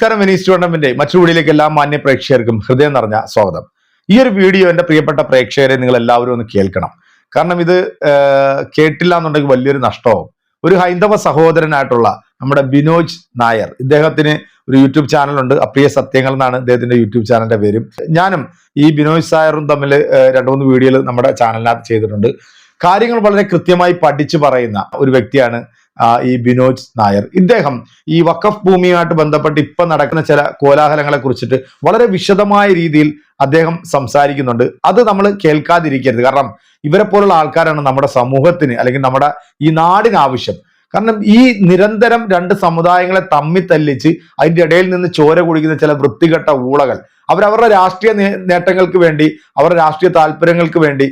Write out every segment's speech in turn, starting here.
നമസ്കാരം. Venice tournament മറ്റൊരു വീഡിയോയിലേക്ക് എല്ലാ മാന്യ പ്രേക്ഷകർക്കും ഹൃദയം നിറഞ്ഞ സ്വാഗതം. ഈ ഒരു വീഡിയോ എന്റെ പ്രിയപ്പെട്ട പ്രേക്ഷകരെ നിങ്ങൾ എല്ലാവരും ഒന്ന് കേൾക്കണം. കാരണം ഇത് കേട്ടില്ല എന്നുണ്ടെങ്കിൽ വലിയൊരു നഷ്ടമാവും. ഒരു ഹൈന്ദവ സഹോദരനായിട്ടുള്ള നമ്മുടെ ബിനോജ് നായർ, ഇദ്ദേഹത്തിന് ഒരു യൂട്യൂബ് ചാനലുണ്ട്, അപ്രിയ സത്യങ്ങൾ എന്നാണ് ഇദ്ദേഹത്തിന്റെ യൂട്യൂബ് ചാനലിന്റെ പേരും. ഞാനും ഈ ബിനോജ് നായറും തമ്മിൽ 2-3 വീഡിയോകൾ നമ്മുടെ ചാനലിനകത്ത് ചെയ്തിട്ടുണ്ട്. കാര്യങ്ങൾ വളരെ കൃത്യമായി പഠിച്ചു പറയുന്ന ഒരു വ്യക്തിയാണ് ഈ ബിനോജ് നായർ. ഇദ്ദേഹം ഈ വഖഫ് ഭൂമിയുമായിട്ട് ബന്ധപ്പെട്ട് ഇപ്പൊ നടക്കുന്ന ചില കോലാഹലങ്ങളെ കുറിച്ചിട്ട് വളരെ വിശദമായ രീതിയിൽ അദ്ദേഹം സംസാരിക്കുന്നുണ്ട്. അത് നമ്മൾ കേൾക്കാതിരിക്കരുത്. കാരണം ഇവരെ പോലുള്ള ആൾക്കാരാണ് നമ്മുടെ സമൂഹത്തിന് അല്ലെങ്കിൽ നമ്മുടെ ഈ നാടിന് ആവശ്യം. കാരണം ഈ നിരന്തരം രണ്ട് സമുദായങ്ങളെ തമ്മിൽ തല്ലിച്ച് അതിന്റെ ഇടയിൽ നിന്ന് ചോര കുടിക്കുന്ന ചില വൃത്തികെട്ട ഊളകൾ, അവരവരുടെ രാഷ്ട്രീയ നേട്ടങ്ങൾക്ക് വേണ്ടി, അവരുടെ രാഷ്ട്രീയ താല്പര്യങ്ങൾക്ക് വേണ്ടി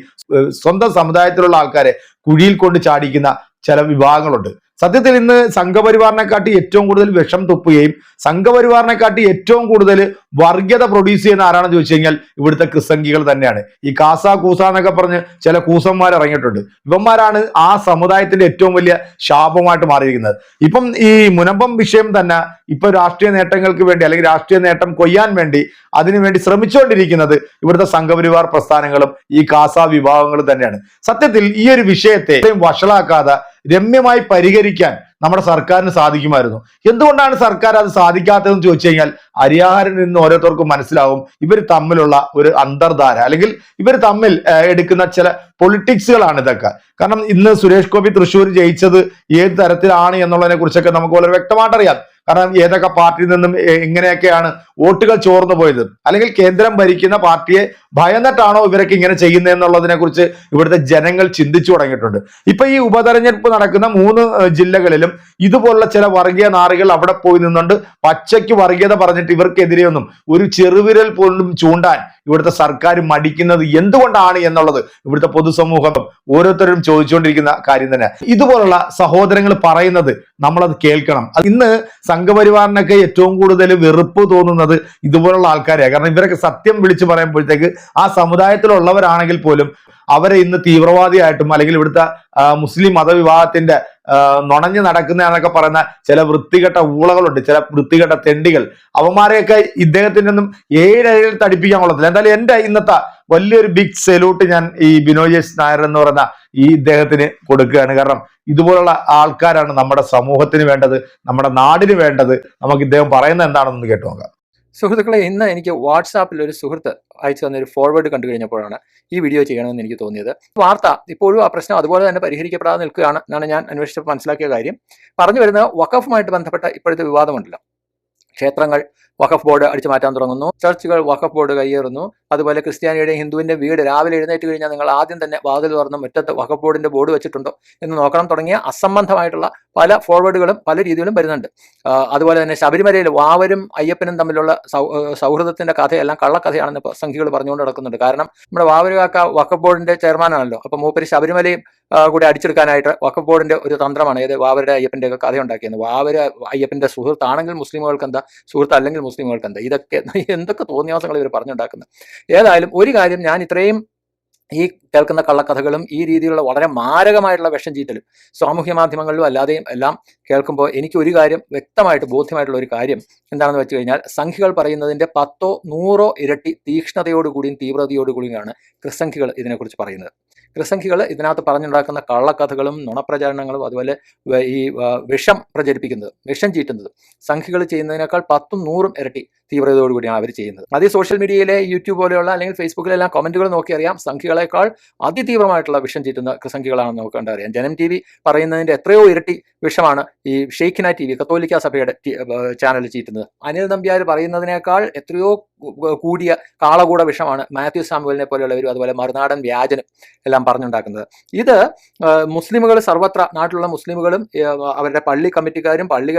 സ്വന്തം സമുദായത്തിലുള്ള ആൾക്കാരെ കുഴിയിൽ കൊണ്ട് ചാടിക്കുന്ന ചില വിഭാഗങ്ങളുണ്ട്. സത്യത്തിൽ ഇന്ന് സംഘപരിവാറിനെക്കാട്ടി ഏറ്റവും കൂടുതൽ വിഷം തുപ്പുകയും സംഘപരിവാറിനെക്കാട്ടി ഏറ്റവും കൂടുതൽ വർഗീയത പ്രൊഡ്യൂസ് ചെയ്യുന്ന ആരാണെന്ന് ചോദിച്ചു കഴിഞ്ഞാൽ ഇവിടുത്തെ ക്രിസംഖികൾ തന്നെയാണ്. ഈ കാസ കൂസ എന്നൊക്കെ പറഞ്ഞ് ചില കൂസന്മാർ ഇറങ്ങിയിട്ടുണ്ട്. ഇവന്മാരാണ് ആ സമുദായത്തിന്റെ ഏറ്റവും വലിയ ശാപമായിട്ട് മാറിയിരിക്കുന്നത്. ഇപ്പം ഈ മുനമ്പം വിഷയം തന്നെ ഇപ്പൊ രാഷ്ട്രീയ നേട്ടങ്ങൾക്ക് വേണ്ടി അല്ലെങ്കിൽ രാഷ്ട്രീയ നേട്ടം കൊയ്യാൻ വേണ്ടി അതിനുവേണ്ടി ശ്രമിച്ചുകൊണ്ടിരിക്കുന്നത് ഇവിടുത്തെ സംഘപരിവാർ പ്രസ്ഥാനങ്ങളും ഈ കാസ വിഭാഗങ്ങളും തന്നെയാണ്. സത്യത്തിൽ ഈ ഒരു വിഷയത്തെ വഷളാക്കാതെ രമ്യമായി പരിഹരിക്കാൻ നമ്മുടെ സർക്കാരിന് സാധിക്കുമായിരുന്നു. എന്തുകൊണ്ടാണ് സർക്കാർ അത് സാധിക്കാത്തതെന്ന് ചോദിച്ചു കഴിഞ്ഞാൽ ഹരിയാഹാരിൽ നിന്ന് ഓരോരുത്തർക്കും മനസ്സിലാവും ഇവർ തമ്മിലുള്ള ഒരു അന്തർധാര അല്ലെങ്കിൽ ഇവർ തമ്മിൽ എടുക്കുന്ന ചില പൊളിറ്റിക്സുകളാണ് ഇതൊക്കെ. കാരണം ഇന്ന് സുരേഷ് ഗോപി തൃശ്ശൂർ ജയിച്ചത് ഏത് തരത്തിലാണ് എന്നുള്ളതിനെ കുറിച്ചൊക്കെ നമുക്ക് വളരെ വ്യക്തമായിട്ട് അറിയാം. കാരണം ഏതൊക്കെ പാർട്ടിയിൽ നിന്നും എങ്ങനെയൊക്കെയാണ് വോട്ടുകൾ ചോർന്നു പോയത്, അല്ലെങ്കിൽ കേന്ദ്രം ഭരിക്കുന്ന പാർട്ടിയെ ഭയന്നിട്ടാണോ ഇവരൊക്കെ ഇങ്ങനെ ചെയ്യുന്നതെന്നുള്ളതിനെ കുറിച്ച് ഇവിടുത്തെ ജനങ്ങൾ ചിന്തിച്ചു തുടങ്ങിയിട്ടുണ്ട്. ഇപ്പൊ ഈ ഉപതെരഞ്ഞെടുപ്പ് നടക്കുന്ന 3 ജില്ലകളിലും ഇതുപോലുള്ള ചില വർഗീയ നാറികൾ അവിടെ പോയി നിന്നുകൊണ്ട് പച്ചയ്ക്ക് വർഗീയത പറഞ്ഞിട്ട് ഇവർക്കെതിരെയൊന്നും ഒരു ചെറുവിരൽ പോലും ചൂണ്ടാൻ ഇവിടുത്തെ സർക്കാർ മടിക്കുന്നത് എന്തുകൊണ്ടാണ് എന്നുള്ളത് ഇവിടുത്തെ പൊതുസമൂഹം ഓരോരുത്തരും ചോദിച്ചുകൊണ്ടിരിക്കുന്ന കാര്യം തന്നെ. ഇതുപോലുള്ള സഹോദരങ്ങൾ പറയുന്നത് നമ്മളത് കേൾക്കണം. ഇന്ന് സംഘപരിവാറിനൊക്കെ ഏറ്റവും കൂടുതൽ വെറുപ്പ് തോന്നുന്നത് ഇതുപോലുള്ള ആൾക്കാരെയാണ്. കാരണം ഇവരൊക്കെ സത്യം വിളിച്ചു പറയുമ്പോഴത്തേക്ക് ആ സമുദായത്തിലുള്ളവരാണെങ്കിൽ പോലും അവരെ ഇന്ന് തീവ്രവാദിയായിട്ടും അല്ലെങ്കിൽ ഇവിടുത്തെ മുസ്ലിം മതവിഭാഗത്തിന്റെ നുണഞ്ഞു നടക്കുന്ന എന്നൊക്കെ പറയുന്ന ചില വൃത്തികെട്ട ഊളകളുണ്ട്, ചില വൃത്തികെട്ട തെണ്ടികൾ. അവന്മാരെയൊക്കെ ഇദ്ദേഹത്തിന്റെ ഒന്നും 7 അഴയിൽ തടിപ്പിക്കാൻ കൊള്ളത്തില്ല. എന്തായാലും എന്റെ ഇന്നത്തെ വലിയൊരു ബിഗ് സല്യൂട്ട് ഞാൻ ഈ ബിനോജ് നായർ എന്ന് പറയുന്ന ഈ ഇദ്ദേഹത്തിന് കൊടുക്കുകയാണ്. കാരണം ഇതുപോലുള്ള ആൾക്കാരാണ് നമ്മുടെ സമൂഹത്തിന് വേണ്ടത്, നമ്മുടെ നാടിന് വേണ്ടത്. നമുക്ക് ഇദ്ദേഹം പറയുന്നത് എന്താണെന്ന് കേട്ടു നോക്കാം. സുഹൃത്തുക്കളെ, ഇന്ന് എനിക്ക് വാട്സാപ്പിൽ ഒരു സുഹൃത്ത് അയച്ചു തന്നൊരു ഫോർവേഡ് കണ്ടു കഴിഞ്ഞപ്പോഴാണ് ഈ വീഡിയോ ചെയ്യണമെന്ന് എനിക്ക് തോന്നിയത്. വാർത്ത ഇപ്പോഴും ആ പ്രശ്നം അതുപോലെ തന്നെ പരിഹരിക്കപ്പെടാതെ നിൽക്കുകയാണ് എന്നാണ് ഞാൻ അന്വേഷിച്ചപ്പോൾ മനസ്സിലാക്കിയ കാര്യം. പറഞ്ഞു വരുന്നത് വഖഫുമായിട്ട് ബന്ധപ്പെട്ട ഇപ്പോഴത്തെ വിവാദമുണ്ടല്ലോ. ക്ഷേത്രങ്ങൾ വഖഫ് ബോർഡ് അടിച്ചു മാറ്റാൻ തുടങ്ങുന്നു, ചർച്ചുകൾ വഖഫ് ബോർഡ് കയ്യേറുന്നു. അതുപോലെ ക്രിസ്ത്യാനിയുടെയും ഹിന്ദുവിന്റെ വീട് രാവിലെ എഴുന്നേറ്റ് കഴിഞ്ഞാൽ നിങ്ങൾ ആദ്യം തന്നെ വാതിൽ തുറന്ന് മുറ്റത്ത് വഖഫ് ബോർഡിന്റെ ബോർഡ് വെച്ചിട്ടുണ്ടോ എന്ന് നോക്കണം തുടങ്ങിയ അസംബന്ധമായിട്ടുള്ള പല ഫോർവേഡുകളും പല രീതിയിലും വരുന്നുണ്ട്. അതുപോലെ തന്നെ ശബരിമലയിൽ വാവരും അയ്യപ്പനും തമ്മിലുള്ള സൗഹൃദത്തിന്റെ കഥയെല്ലാം കള്ളക്കഥയാണെന്ന് സംഘികൾ പറഞ്ഞുകൊണ്ട് നടക്കുന്നുണ്ട്. കാരണം നമ്മുടെ വാവരുകാക്ക വഖഫ് ബോർഡിന്റെ ചെയർമാനാണല്ലോ. അപ്പൊ മൂപ്പര് ശബരിമലയും കൂടി അടിച്ചെടുക്കാനായിട്ട് വഖഫ് ബോർഡിന്റെ ഒരു തന്ത്രമാണ് ഏത് വാവരുടെ അയ്യപ്പന്റെ ഒക്കെ കഥ ഉണ്ടാക്കിയത്. വാവര അയ്യപ്പന്റെ സുഹൃത്താണെങ്കിൽ മുസ്ലിമുകൾക്ക് എന്താ, സുഹൃത്ത് അല്ലെങ്കിൽ മുസ്ലിമുകൾക്ക് എന്താ, ഇതൊക്കെ എന്തൊക്കെ തോന്നിയാസങ്ങൾ ഇവർ പറഞ്ഞുണ്ടാക്കുന്നത്. ഏതായാലും ഒരു കാര്യം, ഞാൻ ഇത്രയും ഈ കേൾക്കുന്ന കള്ളക്കഥകളും ഈ രീതിയിലുള്ള വളരെ മാരകമായിട്ടുള്ള വിഷം ചീറ്റലും സാമൂഹ്യ മാധ്യമങ്ങളിലും അല്ലാതെയും എല്ലാം കേൾക്കുമ്പോൾ എനിക്ക് ഒരു കാര്യം വ്യക്തമായിട്ട് ബോധ്യമായിട്ടുള്ള ഒരു കാര്യം എന്താണെന്ന് വെച്ച് കഴിഞ്ഞാൽ, സംഘികൾ പറയുന്നതിൻ്റെ 10ഓ 100ഓ ഇരട്ടി തീക്ഷ്ണതയോടുകൂടിയും തീവ്രതയോടുകൂടിയാണ് ക്രിസംഖികൾ ഇതിനെക്കുറിച്ച് പറയുന്നത്. ക്രിസംഖികൾ ഇതിനകത്ത് പറഞ്ഞുണ്ടാക്കുന്ന കള്ളക്കഥകളും നുണപ്രചാരണങ്ങളും അതുപോലെ ഈ വിഷം പ്രചരിപ്പിക്കുന്നത്, വിഷം ചീറ്റുന്നത് സംഘികൾ ചെയ്യുന്നതിനേക്കാൾ 10ഉം 100ഉം ഇരട്ടി തീവ്രതയോടുകൂടിയാണ് അവർ ചെയ്യുന്നത്. അത് സോഷ്യൽ മീഡിയയിലെ യൂട്യൂബ് പോലെയുള്ള അല്ലെങ്കിൽ ഫേസ്ബുക്കിലെല്ലാം കമന്റുകൾ നോക്കി അറിയാം. സംഘികളെക്കാൾ അതിതീവ്രമായിട്ടുള്ള വിഷം ചീറ്റുന്ന ക്രിസംഖികളാണെന്ന് നമുക്ക് കണ്ടറിയാം. ജനം TV പറയുന്നതിൻ്റെ എത്രയോ ഇരട്ടി വിഷമാണ് ഈ ഷെയ്ഖിന TV കത്തോലിക്ക സഭയുടെ ചാനൽ ചീറ്റുന്നത്. അനിൽ നമ്പ്യാർ പറയുന്നതിനേക്കാൾ എത്രയോ കൂടിയ കാളകൂട വിഷമാണ് മാത്യു സാമുവലിനെ പോലെയുള്ളവരും അതുപോലെ മറുനാടൻ വ്യാജനും എല്ലാം പറഞ്ഞുണ്ടാക്കുന്നത്. ഇത് മുസ്ലിമുകൾ സർവത്ര, നാട്ടിലുള്ള മുസ്ലിമുകളും അവരുടെ പള്ളി കമ്മിറ്റിക്കാരും പള്ളി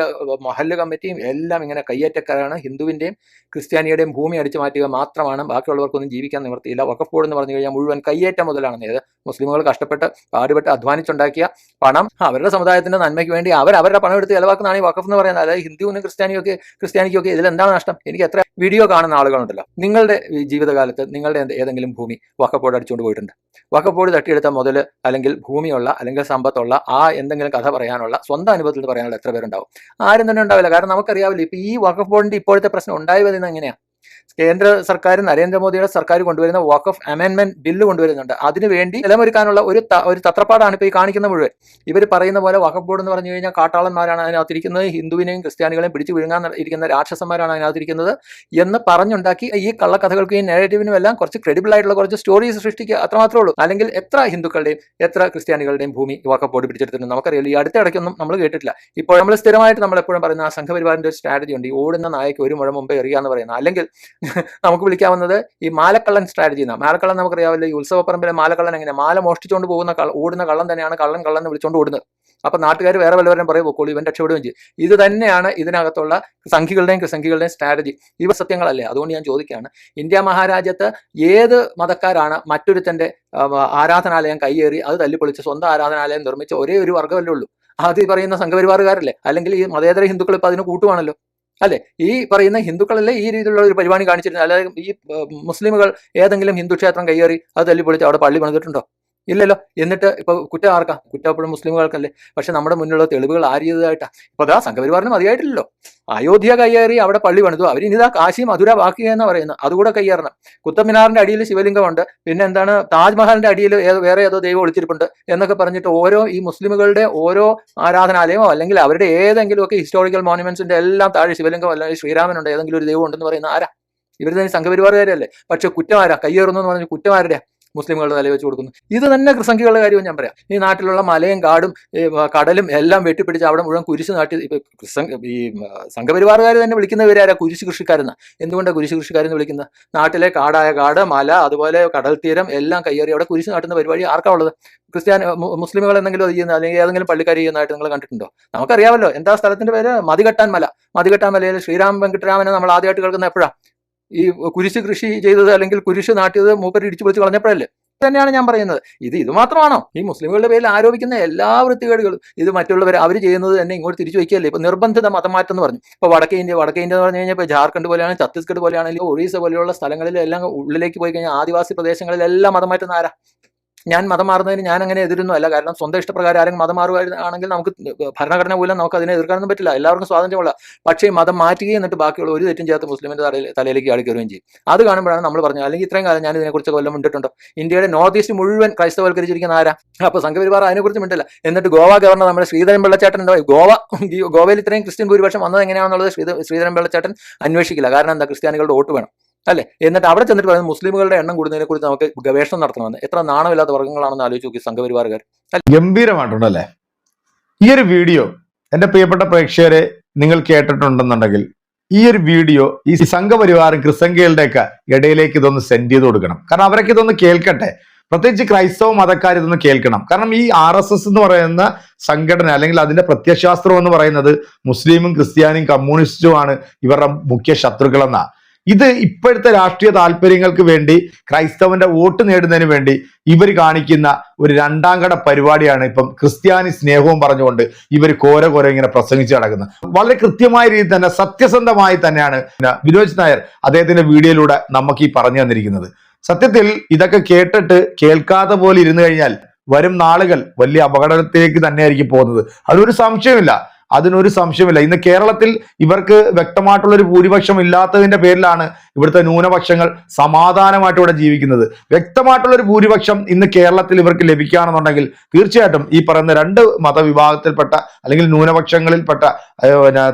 മഹല്ല് കമ്മിറ്റിയും എല്ലാം ഇങ്ങനെ കയ്യേറ്റക്കാരാണ്. ഹിന്ദുവിൻ്റെയും ക്രിസ്ത്യാനിയുടെയും ഭൂമി അടിച്ചു മാറ്റുക മാത്രമാണ്, ബാക്കിയുള്ളവർക്കൊന്നും ജീവിക്കാൻ നിവൃത്തിയില്ല. വഖഫ് ബോർഡ് എന്ന് പറഞ്ഞു കഴിഞ്ഞാൽ മുഴുവൻ കയ്യേറ്റം മുതലാണെന്ന്. ഏത് മുസ്ലിമുകൾ കഷ്ടപ്പെട്ട് പാടുപെട്ട് അധ്വാനിച്ചുണ്ടാക്കിയ പണം അവരുടെ സമുദായത്തിന്റെ നന്മയ്ക്ക് വേണ്ടി അവരുടെ പണം എടുത്ത് ചെലവാക്കുന്നതാണ് ഈ വഖഫ് എന്ന് പറയുന്നത്. അതായത് ഹിന്ദുവിനും ക്രിസ്ത്യാനിക്കൊക്കെ ഇതിലെന്താണ് നഷ്ടം? എനിക്ക് എത്ര വീഡിയോ കാണുന്ന ആളുകൾ ആളുകളുണ്ടല്ലോ, നിങ്ങളുടെ ഈ ജീവിതകാലത്ത് നിങ്ങളുടെ ഏതെങ്കിലും ഭൂമി വഖഫ് ബോർഡ് അടിച്ചുകൊണ്ട് പോയിട്ടുണ്ട്? വഖഫ് ബോർഡ് തട്ടിയെടുത്ത മുതൽ അല്ലെങ്കിൽ ഭൂമിയുള്ള അല്ലെങ്കിൽ സമ്പത്തുള്ള ആ എന്തെങ്കിലും കഥ പറയാനുള്ള സ്വന്തം അനുഭവത്തിൽ പറയാനുള്ള എത്ര പേരുണ്ടാവും? ആരും തന്നെ ഉണ്ടാവില്ല. കാരണം നമുക്കറിയാവില്ല ഇപ്പൊ ഈ വഖഫ് ബോർഡിന്റെ ഇപ്പോഴത്തെ പ്രശ്നം ഉണ്ടായി വരുന്നത് എങ്ങനെയാണ്. കേന്ദ്ര സർക്കാർ, നരേന്ദ്രമോദിയുടെ സർക്കാർ കൊണ്ടുവരുന്ന വഖഫ് അമെൻമെന്റ് ബില്ല് കൊണ്ടുവരുന്നുണ്ട്. അതിനുവേണ്ടി നിലമൊരുക്കാനുള്ള ഒരു തത്രപ്പാടാണ് ഇപ്പോൾ ഈ കാണിക്കുന്ന മുഴുവൻ. ഇവർ പറയുന്ന പോലെ വഖഫ് ബോർഡ് എന്ന് പറഞ്ഞു കഴിഞ്ഞാൽ കാട്ടാളന്മാരാണ് അതിനകത്തിരിക്കുന്നത്, ഹിന്ദുവിനെയും ക്രിസ്ത്യാനികളെയും പിടിച്ചു വിഴുങ്ങാൻ ഇരിക്കുന്ന രാക്ഷസന്മാരാണ് അതിനകത്തിരിക്കുന്നത് എന്ന് പറഞ്ഞുണ്ടാക്കി ഈ കള്ളക്കഥകൾക്കും ഈ നെഗറ്റീവിനും എല്ലാം കുറച്ച് ക്രെഡിബിൾ ആയിട്ടുള്ള കുറച്ച് സ്റ്റോറീസ് സൃഷ്ടിക്കുക, അത്രമാത്രമേ ഉള്ളൂ. അല്ലെങ്കിൽ എത്ര ഹിന്ദുക്കളുടെയും എത്ര ക്രിസ്ത്യാനികളുടെയും ഭൂമി വഖഫ് ബോർഡ് പിടിച്ചെടുത്തിട്ടുണ്ട് നമുക്കറിയില്ല. ഈ അടുത്ത ഇടയ്ക്കൊന്നും നമ്മൾ കേട്ടിട്ടില്ല. ഇപ്പോൾ നമ്മൾ സ്ഥിരമായിട്ട് നമ്മൾ എപ്പോഴും പറയുന്ന ആ സംഘപരിവാറിന്റെ ഒരു സ്ട്രാറ്റജി ഉണ്ട്, ഈ ഓടുന്ന നായക്ക് ഒരു മുഴ മുമ്പേ എറിയാന്ന് പറയുന്നത്. അല്ലെങ്കിൽ നമുക്ക് വിളിക്കാവുന്നത് ഈ മാലക്കള്ളൻ സ്ട്രാറ്റജി എന്നാണ്. മാലക്കള്ളൻ നമുക്കറിയാവില്ല, ഈ ഉത്സവപ്പറമ്പിലെ മാലക്കള്ളൻ എങ്ങനെ മാല മോഷ്ടിച്ചുകൊണ്ട് പോകുന്ന ഓടുന്ന കള്ളൻ തന്നെയാണ് കള്ളൻ എന്ന് വിളിച്ചുകൊണ്ട് ഓടുന്നത്. അപ്പൊ നാട്ടുകാർ വേറെ വല്ലവരും പറയും പൊക്കോളൂ, ഇവൻ രക്ഷപ്പെടുകയും ചെയ്യും. ഇത് തന്നെയാണ് ഇതിനകത്തുള്ള സംഘികളുടെയും സ്ട്രാറ്റജി. ഇവ സത്യങ്ങളല്ലേ? അതുകൊണ്ട് ഞാൻ ചോദിക്കുകയാണ്, ഇന്ത്യ മഹാരാജ്യത്ത് ഏത് മതക്കാരാണ് മറ്റൊരുത്തന്റെ ആരാധനാലയം കയ്യേറി അത് തല്ലിപ്പൊളിച്ച് സ്വന്തം ആരാധനാലയം നിർമ്മിച്ച ഒരേ ഒരു വർഗ്ഗമല്ലേ ഉള്ളൂ? അത് ഈ പറയുന്ന സംഘപരിവാറുകാരല്ലേ? അല്ലെങ്കിൽ ഈ മതേതര ഹിന്ദുക്കൾ ഇപ്പൊ അതിന് കൂട്ടുവാണല്ലോ അല്ലെ? ഈ പറയുന്ന ഹിന്ദുക്കളല്ലേ ഈ രീതിയിലുള്ള ഒരു പരിപാടി കാണിച്ചിരുന്നത്? അല്ലാതെ ഈ മുസ്ലിമുകൾ ഏതെങ്കിലും ഹിന്ദു ക്ഷേത്രം കയ്യേറി അത് തല്ലിപ്പൊളിച്ച് അവിടെ പള്ളി പണിതിട്ടുണ്ടോ? ഇല്ലല്ലോ. എന്നിട്ട് ഇപ്പൊ കുറ്റം ആർക്കാ? കുറ്റം എപ്പോഴും മുസ്ലിമുകൾക്കല്ലേ. പക്ഷെ നമ്മുടെ മുന്നിലുള്ള തെളിവുകൾ ആര്യതായിട്ടാ. ഇപ്പൊ അതാ സംഘപരിവാറിന് മതിയായിട്ടില്ലല്ലോ. അയോധ്യ കയ്യേറി അവിടെ പള്ളി പണിതു, അവർ ഇനിതാ കാശി മധുര ബാക്കി എന്ന് പറയുന്നത്, അതുകൂടെ കയ്യേറണം. കുത്തബ് മിനാറിന്റെ അടിയിൽ ശിവലിംഗമുണ്ട്, പിന്നെ എന്താണ് താജ്മഹലിന്റെ അടിയിൽ വേറെ ഏതോ ദൈവം ഒളിച്ചിരിപ്പുണ്ട് എന്നൊക്കെ പറഞ്ഞിട്ട് ഓരോ ഈ മുസ്ലിമുകളുടെ ഓരോ ആരാധനാലയമോ അല്ലെങ്കിൽ അവരുടെ ഏതെങ്കിലും ഒക്കെ ഹിസ്റ്റോറിക്കൽ മോണുമെന്റ്സിന്റെ എല്ലാം താഴെ ശിവലിംഗം അല്ലെങ്കിൽ ശ്രീരാമനുണ്ട്, ഏതെങ്കിലും ഒരു ദൈവം ഉണ്ടെന്ന് പറയുന്ന ആരാ? ഇവർ തന്നെ സംഘപരിവാറുകാരല്ലേ. പക്ഷെ കുറ്റം ആരാ? കയ്യേറുന്നു എന്ന് പറഞ്ഞ കുറ്റം ആരുടെയാ? മുസ്ലിമുകളുടെ തല വെച്ച് കൊടുക്കുന്നു. ഇത് തന്നെ സംഖ്യകളുടെ കാര്യവും ഞാൻ പറയാം. ഈ നാട്ടിലുള്ള മലയും കാടും കടലും എല്ലാം വെട്ടിപ്പിടിച്ച് അവിടെ മുഴുവൻ കുരിശ് നാട്ടി ഈ സംഘപരിവാറുകാർ തന്നെ വിളിക്കുന്നവരാരാ? കുരിശ് കൃഷിക്കാരെന്നാ. എന്തുകൊണ്ടാണ് കുരിശ് കൃഷിക്കാരെന്ന് വിളിക്കുന്നത്? നാട്ടിലെ കാടായ കാട്, മല, അതുപോലെ കടൽ തീരം എല്ലാം കയ്യേറി അവിടെ കുരിശ് നാട്ടുന്ന പരിപാടി ആർക്കാ ഉള്ളത്? മുസ്ലിമുകൾ എന്തെങ്കിലും അത് ചെയ്യുന്ന അല്ലെങ്കിൽ ഏതെങ്കിലും പള്ളിക്കാർ ചെയ്യുന്നതായിട്ട് നിങ്ങൾ കണ്ടിട്ടുണ്ടോ? നമുക്കറിയാമല്ലോ. എന്താ സ്ഥലത്തിന്റെ പേര്? മതികെട്ടാൻ മല. മതികെട്ടാൻ മലയിൽ ശ്രീരാം വെങ്കിട്ടരാമനെ നമ്മൾ ആദ്യമായിട്ട് കേൾക്കുന്ന എപ്പോഴാ? ഈ കുരിശ് കൃഷി ചെയ്തത് അല്ലെങ്കിൽ കുരിശ് നാട്ടിയത് മൂപ്പര് ഇടിച്ചു പൊളിച്ച് കളഞ്ഞപ്പോഴല്ലേ? തന്നെയാണ് ഞാൻ പറയുന്നത്. ഇത് മാത്രമാണോ ഈ മുസ്ലിമുകളുടെ പേരിൽ ആരോപിക്കുന്ന എല്ലാ വൃത്തികേടുകളും? ഇത് മറ്റുള്ളവർ അവർ ചെയ്യുന്നത് തന്നെ ഇങ്ങോട്ട് തിരിച്ചു വയ്ക്കുകയല്ലേ? ഇപ്പൊ നിർബന്ധിത മതമാറ്റം എന്ന് പറഞ്ഞു. ഇപ്പൊ വടക്കേ ഇന്ത്യ എന്ന് പറഞ്ഞു കഴിഞ്ഞാൽ ഇപ്പൊ ജാർഖണ്ഡ് പോലെയാണ്, ഛത്തീസ്ഗഡ് പോലെയാണെങ്കിലും ഒറീസ പോലെയുള്ള സ്ഥലങ്ങളിലെല്ലാം ഉള്ളിലേക്ക് പോയി കഴിഞ്ഞാൽ ആദിവാസി പ്രദേശങ്ങളിലെല്ലാം മതം മാറ്റുന്ന ആരാ? ഞാൻ മതം മാറുന്നതിന് ഞാൻ അങ്ങനെ എതിരൊന്നും അല്ല. കാരണം സ്വന്തം ഇഷ്ടപ്രകാരം ആരെങ്കിലും മതം മാറുകയാണെങ്കിൽ നമുക്ക് ഭരണഘടന മൂലം നമുക്ക് അതിനെ എതിർക്കാനൊന്നും പറ്റില്ല. എല്ലാവർക്കും സ്വാതന്ത്ര്യമുള്ള. പക്ഷേ മതം മാറ്റുകയും എന്നിട്ട് ബാക്കിയുള്ള ഒരു തെറ്റും ചേർത്ത് മുസ്ലിമിന്റെ തലയിലേക്ക് ആടി കയറുകയും ചെയ്യും. അത് കാണുമ്പോഴാണ് നമ്മൾ പറഞ്ഞത്. അല്ലെങ്കിൽ ഇത്രയും കാലം ഞാൻ ഇതിനെക്കുറിച്ച് കൊല്ലം മിണ്ടിട്ടുണ്ടോ? ഇന്ത്യയുടെ നോർത്ത് ഈസ്റ്റ് മുഴുവൻ ക്രൈസ്തവൽക്കരിച്ചിരിക്കുന്ന ആരാ? അപ്പൊ സംഘപരിവാർ അതിനെക്കുറിച്ച് മിണ്ടില്ല. എന്നിട്ട് ഗോവ ഗവർണർ നമ്മുടെ ശ്രീധരൻ വെള്ളച്ചാട്ടൻ എന്താ? ഗോവയിൽ ഇത്രയും ക്രിസ്ത്യൻ ഭൂരിപക്ഷം വന്നത് എങ്ങനെയാണെന്നുള്ളത് ശ്രീധരൻ വെള്ളച്ചാട്ടൻ അന്വേഷിക്കില്ല. കാരണം എന്താ? ക്രിസ്ത്യാനികളുടെ വോട്ട് വേണം അല്ലെ? എന്നിട്ട് അവിടെ ചെന്നിട്ട് പറയുന്നത് മുസ്ലിമുകളുടെ എണ്ണം കൂടുന്നതിനെ കുറിച്ച് നമുക്ക് ഗവേഷണം നടത്തണമെന്ന്. എത്ര നാണമില്ലാത്ത വർഗ്ഗങ്ങളാണെന്ന് ആലോചിച്ച് നോക്കി സംഘപരിവാറുകാർ. ഗംഭീരമായിട്ടുണ്ടല്ലേ ഈ ഒരു വീഡിയോ? എന്റെ പ്രിയപ്പെട്ട പ്രേക്ഷകരെ, നിങ്ങൾ കേട്ടിട്ടുണ്ടെന്നുണ്ടെങ്കിൽ ഈ ഒരു വീഡിയോ ഈ സംഘപരിവാറും ക്രിസ്സംഖ്യകളുടെ ഒക്കെ ഇടയിലേക്ക് ഇതൊന്ന് സെൻഡ് ചെയ്ത് കൊടുക്കണം. കാരണം അവരൊക്കെ ഇതൊന്ന് കേൾക്കട്ടെ. പ്രത്യേകിച്ച് ക്രൈസ്തവ മതക്കാർ ഇതൊന്ന് കേൾക്കണം. കാരണം ഈ RSS എന്ന് പറയുന്ന സംഘടന അല്ലെങ്കിൽ അതിന്റെ പ്രത്യയശാസ്ത്രം എന്ന് പറയുന്നത് മുസ്ലിമും ക്രിസ്ത്യാനിയും കമ്മ്യൂണിസ്റ്റുമാണ് ഇവരുടെ മുഖ്യ ശത്രുക്കളെന്നാ. ഇത് ഇപ്പോഴത്തെ രാഷ്ട്രീയ താല്പര്യങ്ങൾക്ക് വേണ്ടി ക്രൈസ്തവന്റെ വോട്ട് നേടുന്നതിന് വേണ്ടി ഇവർ കാണിക്കുന്ന ഒരു രണ്ടാം കട പരിപാടിയാണ്. ഇപ്പം ക്രിസ്ത്യാനി സ്നേഹവും പറഞ്ഞുകൊണ്ട് ഇവർ കോര ഇങ്ങനെ പ്രസംഗിച്ച് നടക്കുന്നത്. വളരെ കൃത്യമായ രീതിയിൽ തന്നെ സത്യസന്ധമായി തന്നെയാണ് വിനോദ് നായർ അദ്ദേഹത്തിന്റെ വീഡിയോയിലൂടെ നമുക്ക് ഈ പറഞ്ഞു തന്നിരിക്കുന്നത്. സത്യത്തിൽ ഇതൊക്കെ കേട്ടിട്ട് കേൾക്കാതെ പോലെ ഇരുന്നു കഴിഞ്ഞാൽ വരും നാളുകൾ വലിയ അപകടത്തിലേക്ക് തന്നെയായിരിക്കും പോകുന്നത്. അതിനൊരു സംശയമില്ല. ഇന്ന് കേരളത്തിൽ ഇവർക്ക് വ്യക്തമായിട്ടുള്ള ഒരു ഭൂരിപക്ഷം ഇല്ലാത്തതിന്റെ പേരിലാണ് ഇവിടുത്തെ ന്യൂനപക്ഷങ്ങൾ സമാധാനമായിട്ട് ഇവിടെ ജീവിക്കുന്നത്. വ്യക്തമായിട്ടുള്ള ഒരു ഭൂരിപക്ഷം ഇന്ന് കേരളത്തിൽ ഇവർക്ക് ലഭിക്കുകയാണെന്നുണ്ടെങ്കിൽ തീർച്ചയായിട്ടും ഈ പറയുന്ന രണ്ട് മതവിഭാഗത്തിൽപ്പെട്ട അല്ലെങ്കിൽ ന്യൂനപക്ഷങ്ങളിൽപ്പെട്ട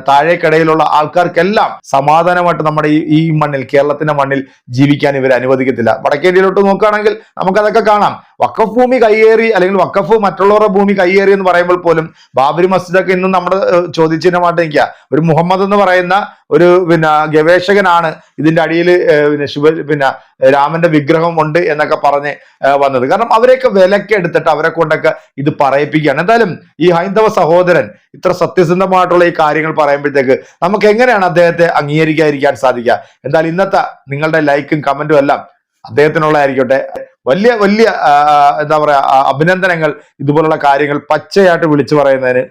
താഴേക്കിടയിലുള്ള ആൾക്കാർക്കെല്ലാം സമാധാനമായിട്ട് നമ്മുടെ ഈ മണ്ണിൽ, കേരളത്തിന്റെ മണ്ണിൽ ജീവിക്കാൻ ഇവർ അനുവദിക്കത്തില്ല. വടക്കേന്ത്യയിലോട്ട് നോക്കുകയാണെങ്കിൽ നമുക്കതൊക്കെ കാണാം. വഖഫ് ഭൂമി കയ്യേറി അല്ലെങ്കിൽ വഖഫ് മറ്റുള്ളവരുടെ ഭൂമി കയ്യേറി എന്ന് പറയുമ്പോൾ പോലും ബാബരി മസ്ജിദൊക്കെ ഇന്നും നമ്മുടെ ചോദ്യചിഹ്നമായിട്ട് നിൽക്കുക. ഒരു മുഹമ്മദ് എന്ന് പറയുന്ന ഒരു ഗവേഷകനാണ് ഇതിന്റെ അടിയിൽ രാമന്റെ വിഗ്രഹം ഉണ്ട് എന്നൊക്കെ പറഞ്ഞ് വന്നത്. കാരണം അവരെയൊക്കെ വിലക്കെടുത്തിട്ട് അവരെ കൊണ്ടൊക്കെ ഇത് പറയിപ്പിക്കുകയാണ്. എന്തായാലും ഈ ഹൈന്ദവ സഹോദരൻ ഇത്ര സത്യസന്ധമായിട്ടുള്ള ഈ കാര്യങ്ങൾ പറയുമ്പോഴത്തേക്ക് നമുക്ക് എങ്ങനെയാണ് അദ്ദേഹത്തെ അംഗീകരിക്കാതിരിക്കാൻ സാധിക്കുക? എന്തായാലും ഇന്നത്തെ നിങ്ങളുടെ ലൈക്കും കമന്റും എല്ലാം അദ്ദേഹത്തിനുള്ളതായിരിക്കട്ടെ. വലിയ എന്താ പറയാ അഭിനന്ദനങ്ങൾ ഇതുപോലുള്ള കാര്യങ്ങൾ പച്ചയായിട്ട് വിളിച്ചു പറയുന്നതിന്.